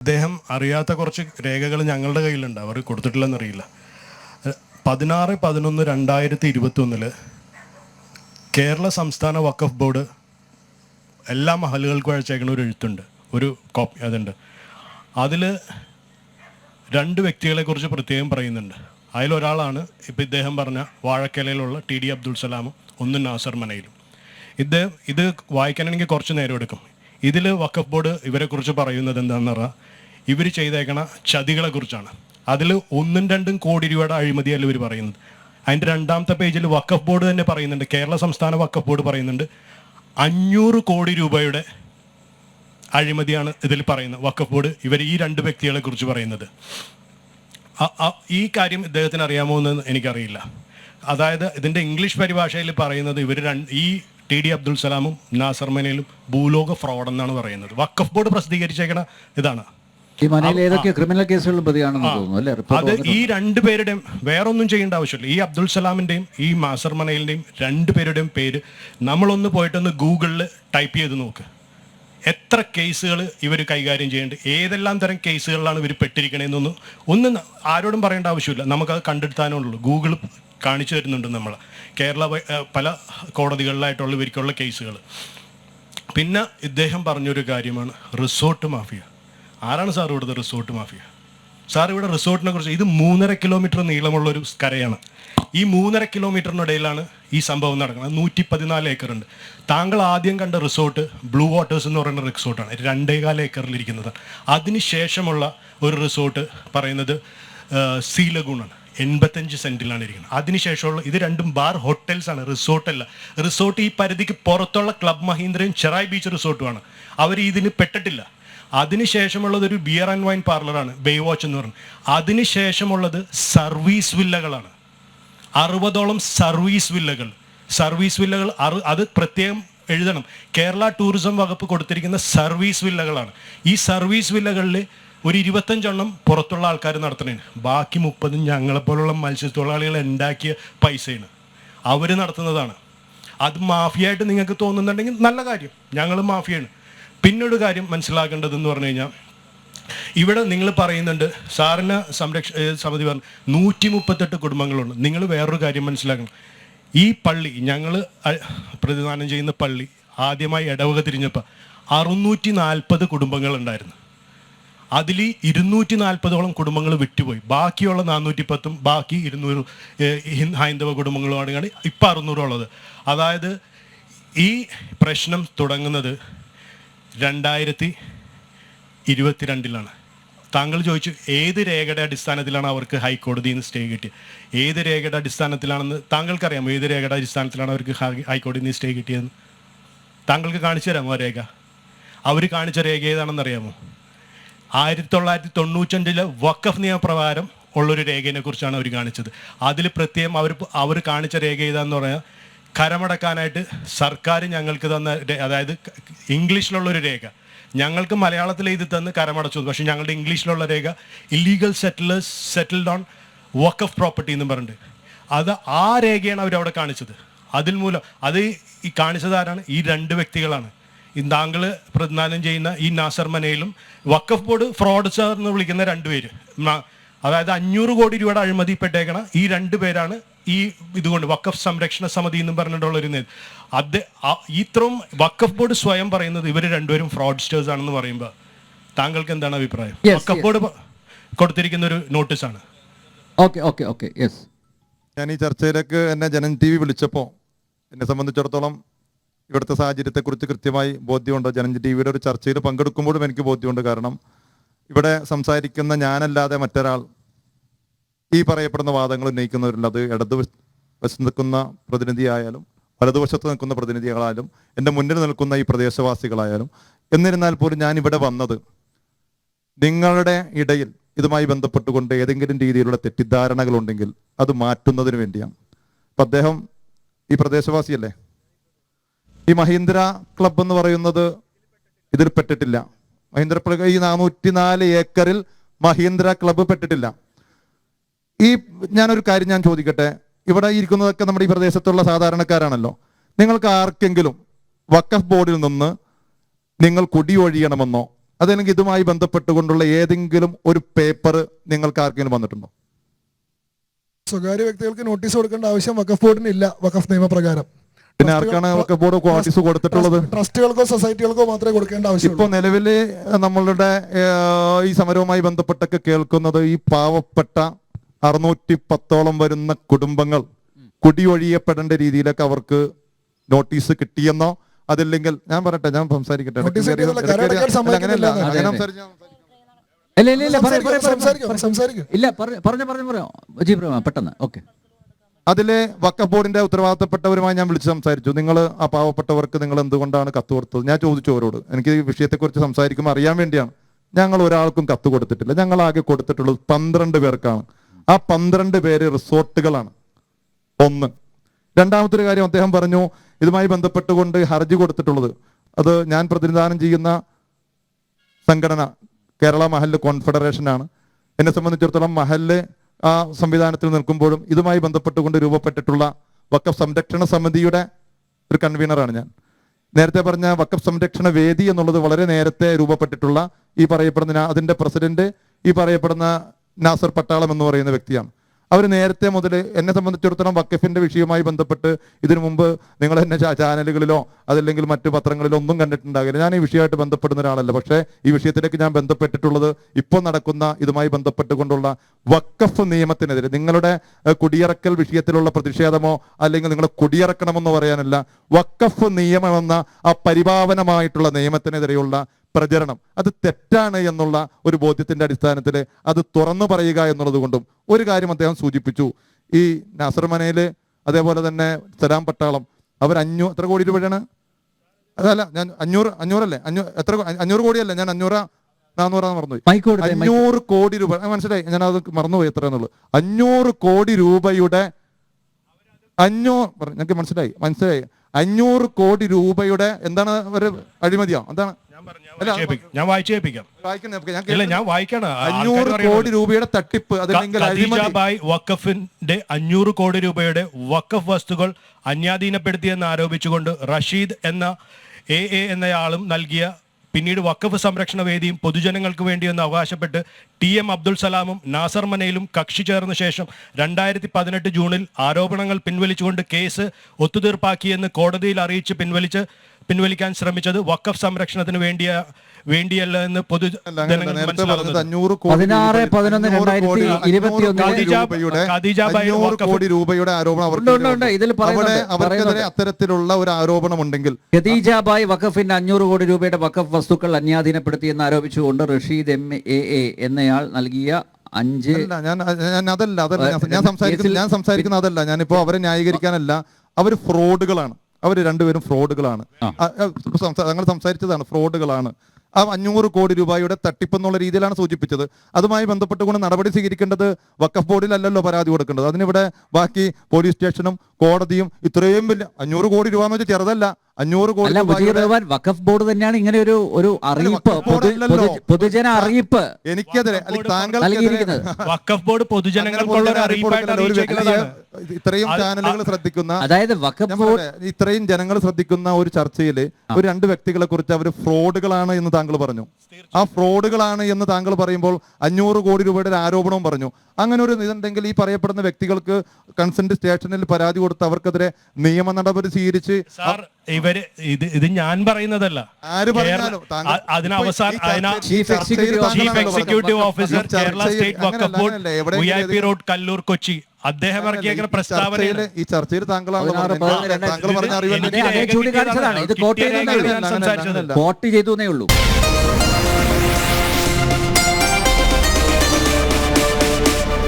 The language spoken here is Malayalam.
അദ്ദേഹം അറിയാത്ത കുറച്ച് രേഖകൾ ഞങ്ങളുടെ കയ്യിലുണ്ട്, അവർ കൊടുത്തിട്ടില്ലെന്നറിയില്ല. 16/11/2021 കേരള സംസ്ഥാന വഖഫ് ബോർഡ് എല്ലാ മഹലുകൾക്കും അയച്ചേക്കുന്ന ഒരു എഴുത്തുണ്ട്, ഒരു കോപ്പി അതുണ്ട്. അതിൽ 2 വ്യക്തികളെക്കുറിച്ച് പ്രത്യേകം പറയുന്നുണ്ട്. അതിലൊരാളാണ് ഇപ്പം ഇദ്ദേഹം പറഞ്ഞ വാഴക്കലയിലുള്ള TD അബ്ദുൽ സലാമും ഒന്ന് നാസർ മനയിലും. ഇത് വായിക്കാനാണെങ്കിൽ കുറച്ച് നേരം എടുക്കും. ഇതിൽ വഖഫ് ബോർഡ് ഇവരെക്കുറിച്ച് പറയുന്നത് എന്താണെന്ന് പറഞ്ഞാൽ ഇവർ ചെയ്തേക്കണ ചതികളെക്കുറിച്ചാണ്. അതിൽ 1-2 കോടി രൂപയുടെ അഴിമതിയല്ല ഇവർ പറയുന്നത്. അതിൻ്റെ 2ാമത്തെ പേജിൽ വഖഫ് ബോർഡ് തന്നെ പറയുന്നുണ്ട്, കേരള സംസ്ഥാന വഖഫ് ബോർഡ് പറയുന്നുണ്ട് 500 കോടി രൂപയുടെ അഴിമതിയാണ് ഇതിൽ പറയുന്നത്. വഖഫ് ബോർഡ് ഇവർ ഈ 2 വ്യക്തികളെ കുറിച്ച് പറയുന്നത്. ഈ കാര്യം ഇദ്ദേഹത്തിന് അറിയാമോ എന്ന് എനിക്കറിയില്ല. അതായത് ഇതിൻ്റെ ഇംഗ്ലീഷ് പരിഭാഷയിൽ പറയുന്നത് ഇവർ ഈ TD അബ്ദുൽ സലാമും നാസർ മനയിലും ഭൂലോക ഫ്രോഡ് എന്നാണ് പറയുന്നത്. വഖഫ് ബോർഡ് പ്രസിദ്ധീകരിച്ചേക്കണ ഇതാണ്. ക്രിമിനൽ കേസുകളിൽ പ്രതിയാണെന്ന് തോന്നുന്നു അല്ലേ? അത് ഈ 2 പേരുടെയും വേറൊന്നും ചെയ്യേണ്ട ആവശ്യമില്ല. ഈ അബ്ദുൽ സലാമിൻ്റെയും ഈ നാസർ മനയിലിൻ്റെയും 2 പേരുടെയും പേര് നമ്മളൊന്ന് പോയിട്ടൊന്ന് ഗൂഗിളിൽ ടൈപ്പ് ചെയ്ത് നോക്ക്. എത്ര കേസുകൾ ഇവർ കൈകാര്യം ചെയ്യേണ്ടത്, ഏതെല്ലാം തരം കേസുകളിലാണ് ഇവർ പെട്ടിരിക്കണേന്നൊന്നും ഒന്നും ആരോടും പറയേണ്ട ആവശ്യമില്ല. നമുക്കത് കണ്ടെടുത്താനുള്ളൂ. ഗൂഗിൾ കാണിച്ചു തരുന്നുണ്ട് നമ്മൾ കേരള പല കോടതികളിലായിട്ടുള്ള ഇവർക്കുള്ള കേസുകൾ. പിന്നെ ഇദ്ദേഹം പറഞ്ഞൊരു കാര്യമാണ് റിസോർട്ട് മാഫിയ. ആരാണ് സാർ ഇവിടുത്തെ റിസോർട്ട് മാഫിയ? സാർ ഇവിടെ റിസോർട്ടിനെ കുറിച്ച്, ഇത് 3.5 കിലോമീറ്റർ നീളമുള്ളൊരു കരയാണ്. ഈ 3.5 കിലോമീറ്ററിനിടയിലാണ് ഈ സംഭവം നടക്കുന്നത്. 114 ഏക്കറുണ്ട്. താങ്കൾ ആദ്യം കണ്ട റിസോർട്ട് ബ്ലൂ വാട്ടേഴ്സ് എന്ന് പറയുന്ന റിസോർട്ടാണ്, 2.25 ഏക്കറിലിരിക്കുന്നത്. അതിനുശേഷമുള്ള ഒരു റിസോർട്ട് പറയുന്നത് സീ ലഗൂണാണ്, 85 സെൻറ്റിലാണ് ഇരിക്കുന്നത്. അതിനുശേഷമുള്ള ഇത് 2 ബാർ ഹോട്ടൽസാണ്, റിസോർട്ടല്ല. റിസോർട്ട് ഈ പരിധിക്ക് പുറത്തുള്ള ക്ലബ് മഹീന്ദ്രയും ചെറായ് ബീച്ച് റിസോർട്ടുമാണ്. അവർ ഇതിന് പെട്ടിട്ടില്ല. അതിനുശേഷമുള്ളത് ഒരു ബിയർ ആൻഡ് വൈൻ പാർലറാണ്, ബേ വാച്ച് എന്ന് പറയുന്നത്. അതിനുശേഷമുള്ളത് സർവീസ് വില്ലകളാണ്, 60ഓളം സർവീസ് വില്ലകൾ. അത് പ്രത്യേകം എഴുതണം, കേരള ടൂറിസം വകുപ്പ് കൊടുത്തിരിക്കുന്ന സർവീസ് വില്ലകളാണ്. ഈ സർവീസ് വില്ലകളിൽ ഒരു 25 പുറത്തുള്ള ആൾക്കാർ നടത്തുന്നതാണ്. ബാക്കി 30 ഞങ്ങളെപ്പോലുള്ള മത്സ്യത്തൊഴിലാളികൾ ഉണ്ടാക്കിയ പൈസയാണ്, അവർ നടത്തുന്നതാണ്. അത് മാഫിയായിട്ട് നിങ്ങൾക്ക് തോന്നുന്നുണ്ടെങ്കിൽ നല്ല കാര്യം, ഞങ്ങൾ മാഫിയാണ്. പിന്നൊരു കാര്യം മനസ്സിലാക്കേണ്ടതെന്ന് പറഞ്ഞു കഴിഞ്ഞാൽ, ഇവിടെ നിങ്ങൾ പറയുന്നുണ്ട് സാറിന് സമിതി പറഞ്ഞു 138 കുടുംബങ്ങളുണ്ട്. നിങ്ങൾ വേറൊരു കാര്യം മനസ്സിലാക്കണം. ഈ പള്ളി ഞങ്ങൾ പ്രതിദാനം ചെയ്യുന്ന പള്ളി ആദ്യമായി ഇടവക തിരിഞ്ഞപ്പോൾ 640 കുടുംബങ്ങളുണ്ടായിരുന്നു. അതിൽ 240ഓളം കുടുംബങ്ങൾ വിട്ടുപോയി. ബാക്കിയുള്ള 410 ബാക്കി 200 ഹൈന്ദവ കുടുംബങ്ങളുമാണ് ഇപ്പം 600 ഉള്ളത്. അതായത് ഈ പ്രശ്നം തുടങ്ങുന്നത് 2022 താങ്കൾ ചോദിച്ചു ഏത് രേഖയുടെ അടിസ്ഥാനത്തിലാണ് അവർക്ക് ഹൈക്കോടതിയിൽ നിന്ന് സ്റ്റേ കിട്ടിയത്. ഏത് രേഖയുടെ അടിസ്ഥാനത്തിലാണെന്ന് താങ്കൾക്കറിയാമോ? ഏത് രേഖയുടെ അടിസ്ഥാനത്തിലാണ് അവർക്ക് ഹൈക്കോടതിയിൽ നിന്ന് സ്റ്റേ കിട്ടിയതെന്ന് താങ്കൾക്ക് കാണിച്ചു തരാമോ? ആ രേഖ അവർ കാണിച്ച രേഖ ഏതാണെന്ന് അറിയാമോ? 1995 വഖഫ് നിയമപ്രകാരം ഉള്ളൊരു രേഖയെ കുറിച്ചാണ് അവർ കാണിച്ചത്. അതിൽ പ്രത്യേകം അവർ കാണിച്ച രേഖ ഏതാണെന്ന് പറഞ്ഞാൽ കരമടക്കാനായിട്ട് സർക്കാർ ഞങ്ങൾക്ക് തന്ന, അതായത് ഇംഗ്ലീഷിലുള്ളൊരു രേഖ ഞങ്ങൾക്ക് മലയാളത്തിൽ എഴുതി തന്ന് കരമടച്ചു. പക്ഷേ ഞങ്ങളുടെ ഇംഗ്ലീഷിലുള്ള രേഖ illegal settled on waqf property എന്ന് പറഞ്ഞിട്ട് ആ രേഖയാണ് അവരവിടെ കാണിച്ചത്. അതിൽ മൂലം അത് ഈ കാണിച്ചത് ആരാണ്? ഈ 2 വ്യക്തികളാണ്. ഈ താങ്കൾ പ്രതിദാനം ചെയ്യുന്ന ഈ നാസർ മനയിലും വഖഫ് ബോർഡ് ഫ്രോഡ്സർ എന്ന് വിളിക്കുന്ന 2 പേര്, അതായത് 500 കോടി രൂപയുടെ അഴിമതിപ്പെട്ടേക്കണ ഈ 2 പേരാണ് ഈ ഇതുകൊണ്ട് വഖഫ് സംരക്ഷണ സമിതി എന്നും പറഞ്ഞിട്ടുള്ളൊരു ഇത്രയും വഖഫ് ബോർഡ് സ്വയം പറയുന്നത് ഇവർ 2 പേരും ഫ്രോഡ്സ്റ്റേഴ്സ് ആണെന്ന് പറയുമ്പോൾ താങ്കൾക്ക് എന്താണ് അഭിപ്രായം? വഖഫ് ബോർഡ് കൊടുത്തിരിക്കുന്ന ഒരു നോട്ടീസാണ്. ഞാൻ ഈ ചർച്ചയിലേക്ക് എന്നെ ജനൻ TV വിളിച്ചപ്പോൾ എന്നെ സംബന്ധിച്ചിടത്തോളം ഇവിടുത്തെ സാഹചര്യത്തെക്കുറിച്ച് കൃത്യമായി ബോധ്യമുണ്ട്. ജനൻ TVയുടെ ഒരു ചർച്ചയിൽ പങ്കെടുക്കുമ്പോഴും എനിക്ക് ബോധ്യമുണ്ട്. കാരണം ഇവിടെ സംസാരിക്കുന്ന ഞാനല്ലാതെ മറ്റൊരാൾ ഈ പറയപ്പെടുന്ന വാദങ്ങൾ ഉന്നയിക്കുന്നവരില്ല. അത് ഇടതുവശത്ത് നിൽക്കുന്ന പ്രതിനിധിയായാലും വലതുവശത്ത് നിൽക്കുന്ന പ്രതിനിധികളായാലും എൻ്റെ മുന്നിൽ നിൽക്കുന്ന ഈ പ്രദേശവാസികളായാലും. എന്നിരുന്നാൽ പോലും ഞാൻ ഇവിടെ വന്നത് നിങ്ങളുടെ ഇടയിൽ ഇതുമായി ബന്ധപ്പെട്ടുകൊണ്ട് ഏതെങ്കിലും രീതിയിലുള്ള തെറ്റിദ്ധാരണകളുണ്ടെങ്കിൽ അത് മാറ്റുന്നതിന് വേണ്ടിയാണ്. അപ്പം അദ്ദേഹം ഈ പ്രദേശവാസിയല്ലേ? ഈ മഹീന്ദ്ര ക്ലബ് എന്ന് പറയുന്നത് ഇതിൽ പെട്ടിട്ടില്ല. മഹീന്ദ്ര ഈ 404 ഏക്കറിൽ മഹീന്ദ്ര ക്ലബ്ബ് പെട്ടിട്ടില്ല. ഞാനൊരു കാര്യം ഞാൻ ചോദിക്കട്ടെ, ഇവിടെ ഇരിക്കുന്നതൊക്കെ നമ്മുടെ ഈ പ്രദേശത്തുള്ള സാധാരണക്കാരാണല്ലോ. നിങ്ങൾക്ക് ആർക്കെങ്കിലും വഖഫ് ബോർഡിൽ നിന്ന് നിങ്ങൾ കുടിയൊഴിയണമെന്നോ അതല്ലെങ്കിൽ ഇതുമായി ബന്ധപ്പെട്ടുകൊണ്ടുള്ള ഏതെങ്കിലും ഒരു പേപ്പർ നിങ്ങൾക്ക് ആർക്കെങ്കിലും വന്നിട്ടുണ്ടോ? സ്വകാര്യ വ്യക്തികൾക്ക് നോട്ടീസ് കൊടുക്കേണ്ട ആവശ്യം വഖഫ് ബോർഡിന് ഇല്ല. വഖഫ് നിയമപ്രകാരം പിന്നെ ആർക്കാണ് വഖഫ് ബോർഡ് നോട്ടീസ് കൊടുത്തിട്ടുള്ളത്? ട്രസ്റ്റുകൾക്കോ സൊസൈറ്റികൾക്കോ മാത്രമേ കൊടുക്കേണ്ട ആവശ്യം. ഇപ്പൊ നിലവില് നമ്മളുടെ ഈ സമരവുമായി ബന്ധപ്പെട്ടൊക്കെ കേൾക്കുന്നത് ഈ പാവപ്പെട്ട 610ഓളം വരുന്ന കുടുംബങ്ങൾ കുടിയൊഴിയപ്പെടേണ്ട രീതിയിലൊക്കെ അവർക്ക് നോട്ടീസ് കിട്ടിയെന്നോ, അതല്ലെങ്കിൽ ഞാൻ പറയട്ടെ, ഞാൻ സംസാരിക്കട്ടെ. അങ്ങനെയല്ല, അങ്ങനെ പെട്ടെന്ന്. ഓക്കെ, അതിലെ വഖഫ് ബോർഡിന്റെ ഉത്തരവാദിത്തപ്പെട്ടവരുമായി ഞാൻ വിളിച്ച് സംസാരിച്ചു. നിങ്ങൾ ആ പാവപ്പെട്ടവർക്ക് നിങ്ങൾ എന്തുകൊണ്ടാണ് കത്ത് കൊടുത്തത്? ഞാൻ ചോദിച്ചു അവരോട്. എനിക്ക് ഈ വിഷയത്തെക്കുറിച്ച് സംസാരിക്കുമ്പോൾ അറിയാൻ വേണ്ടിയാണ്. ഞങ്ങൾ ഒരാൾക്കും കത്ത് കൊടുത്തിട്ടില്ല. ഞങ്ങൾ ആകെ കൊടുത്തിട്ടുള്ളത് 12 പേർക്കാണ്. ആ 12 പേര് റിസോർട്ടുകളാണ്. ഒന്ന്. രണ്ടാമത്തെ കാര്യം അദ്ദേഹം പറഞ്ഞു, ഇതുമായി ബന്ധപ്പെട്ടുകൊണ്ട് ഹർജി കൊടുത്തിട്ടുള്ളത് അത് ഞാൻ പ്രതിനിധാനം ചെയ്യുന്ന സംഘടന കേരള മഹല്ല് കോൺഫെഡറേഷനാണ്. എന്നെ സംബന്ധിച്ചിടത്തോളം മഹല്ല് ആ സംവിധാനത്തിൽ നിൽക്കുമ്പോഴും ഇതുമായി ബന്ധപ്പെട്ടുകൊണ്ട് രൂപപ്പെട്ടിട്ടുള്ള വഖഫ് സംരക്ഷണ സമിതിയുടെ ഒരു കൺവീനറാണ് ഞാൻ. നേരത്തെ പറഞ്ഞ വഖഫ് സംരക്ഷണ വേദി എന്നുള്ളത് വളരെ നേരത്തെ രൂപപ്പെട്ടിട്ടുള്ള ഈ പറയപ്പെടുന്ന അതിൻ്റെ പ്രസിഡന്റ് ഈ പറയപ്പെടുന്ന നാസർ പട്ടാളം എന്ന് പറയുന്ന വ്യക്തിയാണ്. അവർ നേരത്തെ മുതൽ എന്നെ സംബന്ധിച്ചിടത്തോളം വഖഫിന്റെ വിഷയവുമായി ബന്ധപ്പെട്ട് ഇതിനു മുമ്പ് നിങ്ങൾ എന്നെ ചാനലുകളിലോ അതല്ലെങ്കിൽ മറ്റു പത്രങ്ങളിലോ ഒന്നും കണ്ടിട്ടുണ്ടാകില്ല. ഞാൻ ഈ വിഷയമായിട്ട് ബന്ധപ്പെടുന്ന ഒരാളല്ല. പക്ഷേ ഈ വിഷയത്തിലേക്ക് ഞാൻ ബന്ധപ്പെട്ടിട്ടുള്ളത് ഇപ്പോൾ നടക്കുന്ന ഇതുമായി ബന്ധപ്പെട്ടുകൊണ്ടുള്ള വഖഫ് നിയമത്തിനെതിരെ, നിങ്ങളുടെ കുടിയിറക്കൽ വിഷയത്തിലുള്ള പ്രതിഷേധമോ അല്ലെങ്കിൽ നിങ്ങൾ കുടിയിറക്കണമെന്ന് പറയാനല്ല, വഖഫ് നിയമമെന്ന ആ പരിപാവനമായിട്ടുള്ള നിയമത്തിനെതിരെയുള്ള പ്രചരണം അത് തെറ്റാണ് എന്നുള്ള ഒരു ബോധ്യത്തിന്റെ അടിസ്ഥാനത്തിൽ അത് തുറന്നു പറയുക എന്നുള്ളത് കൊണ്ടും ഒരു കാര്യം അദ്ദേഹം സൂചിപ്പിച്ചു. ഈ നാസർ മനയില് അതേപോലെ തന്നെ സലാം പട്ടാളം അവർ എത്ര കോടി രൂപയാണ്? അതല്ല, ഞാൻ 500 കോടിയല്ല, ഞാൻ 400 മറന്നുപോയി. 500 കോടി രൂപ മനസ്സിലായി, ഞാൻ അത് മറന്നുപോയി എത്ര എന്നുള്ളത്. 500 കോടി രൂപയുടെ ഞങ്ങൾക്ക് മനസ്സിലായി 500 കോടി രൂപയുടെ എന്താണ് ഒരു അഴിമതിയോ? എന്താണ്? ഞാൻ വായിച്ചു കേൾപ്പിക്കാം. ഞാൻ വായിക്കണം. 500 കോടി രൂപയുടെ തട്ടിപ്പ്, വഖഫിന്റെ 500 കോടി രൂപയുടെ വഖഫ് വസ്തുക്കൾ അന്യാധീനപ്പെടുത്തിയെന്ന് ആരോപിച്ചുകൊണ്ട് റഷീദ് എന്ന AA എന്നയാളും നൽകിയ, പിന്നീട് വഖഫ് സംരക്ഷണ വേദിയും പൊതുജനങ്ങൾക്ക് വേണ്ടിയെന്ന് അവകാശപ്പെട്ട് TM അബ്ദുൾ സലാമും നാസർ മനയിലും കക്ഷി ചേർന്ന ശേഷം 2018 ജൂണിൽ ആരോപണങ്ങൾ പിൻവലിച്ചുകൊണ്ട് കേസ് ഒത്തുതീർപ്പാക്കിയെന്ന് കോടതിയിൽ അറിയിച്ച് പിൻവലിക്കാൻ ശ്രമിച്ചത് വഖഫ് സംരക്ഷണത്തിന് വേണ്ടിയല്ല എന്ന് രൂപയുടെ ആരോപണം അവർക്കെതിരെ അത്തരത്തിലുള്ള ഒരു ആരോപണമുണ്ടെങ്കിൽ ഖദീജാബായ് വഖഫിന്റെ 500 കോടി രൂപയുടെ വഖഫ് വസ്തുക്കൾ അന്യാധീനപ്പെടുത്തിയെന്ന് ആരോപിച്ചുകൊണ്ട് റഷീദ് MAA എന്നയാൾ നൽകിയ 5 ഞാൻ സംസാരിക്കുന്ന അതല്ല. ഞാനിപ്പോ അവരെ ന്യായീകരിക്കാനല്ല. അവർ ഫ്രോഡുകളാണ്. അവർ രണ്ടുപേരും ഫ്രോഡുകളാണ്. ഞങ്ങൾ സംസാരിച്ചതാണ്, ഫ്രോഡുകളാണ്. ആ 500 കോടി രൂപയുടെ തട്ടിപ്പ് എന്നുള്ള രീതിയിലാണ് സൂചിപ്പിച്ചത്. അതുമായി ബന്ധപ്പെട്ടുകൊണ്ട് നടപടി സ്വീകരിക്കേണ്ടത് വഖഫ് ബോർഡിലല്ലല്ലോ പരാതി കൊടുക്കേണ്ടത്. അതിനിവിടെ ബാക്കി പോലീസ് സ്റ്റേഷനും കോടതിയും ഇത്രയും വലിയ 500 കോടി രൂപ എന്ന് വെച്ചാൽ ചെറുതല്ല. 500 കോടി വഖഫ് ബോർഡ് തന്നെയാണ് ഇങ്ങനെ ഒരു അറിയിപ്പ്, പൊതുജന അറിയിപ്പ് എനിക്കെതിരെ താങ്കൾ വഖഫ് ബോർഡ് പൊതുജനങ്ങൾക്കുള്ള ഇത്രയും ചാനലുകൾ ശ്രദ്ധിക്കുന്ന, അതായത് വഖഫ് ബോർഡ് ഇത്രയും ജനങ്ങൾ ശ്രദ്ധിക്കുന്ന ഒരു ചർച്ചയിൽ ഒരു 2 വ്യക്തികളെ കുറിച്ച് അവർ ഫ്രോഡുകളാണ് എന്ന് താങ്കൾ പറഞ്ഞു. ആ ഫ്രോഡുകളാണ് എന്ന് താങ്കൾ പറയുമ്പോൾ 500 കോടി രൂപയുടെ ആരോപണവും പറഞ്ഞു. അങ്ങനെ ഒരു ഇതുണ്ടെങ്കിൽ ഈ പറയപ്പെടുന്ന വ്യക്തികൾക്ക് കൺസെന്റ് സ്റ്റേഷനിൽ പരാതി കൊടുത്ത് അവർക്കെതിരെ നിയമ നടപടി സ്വീകരിച്ച് ഇത് ഞാൻ പറയുന്നതല്ല, അതിന് അവസാനം chief executive officer Kerala state Waqf board VIP road Kallur Kochi അദ്ദേഹം ഇറക്കിയ പ്രസ്താവനയിൽ ഈ ചർച്ചയിൽ താങ്കൾ കോട്ട് ചെയ്തേ ഉള്ളൂ.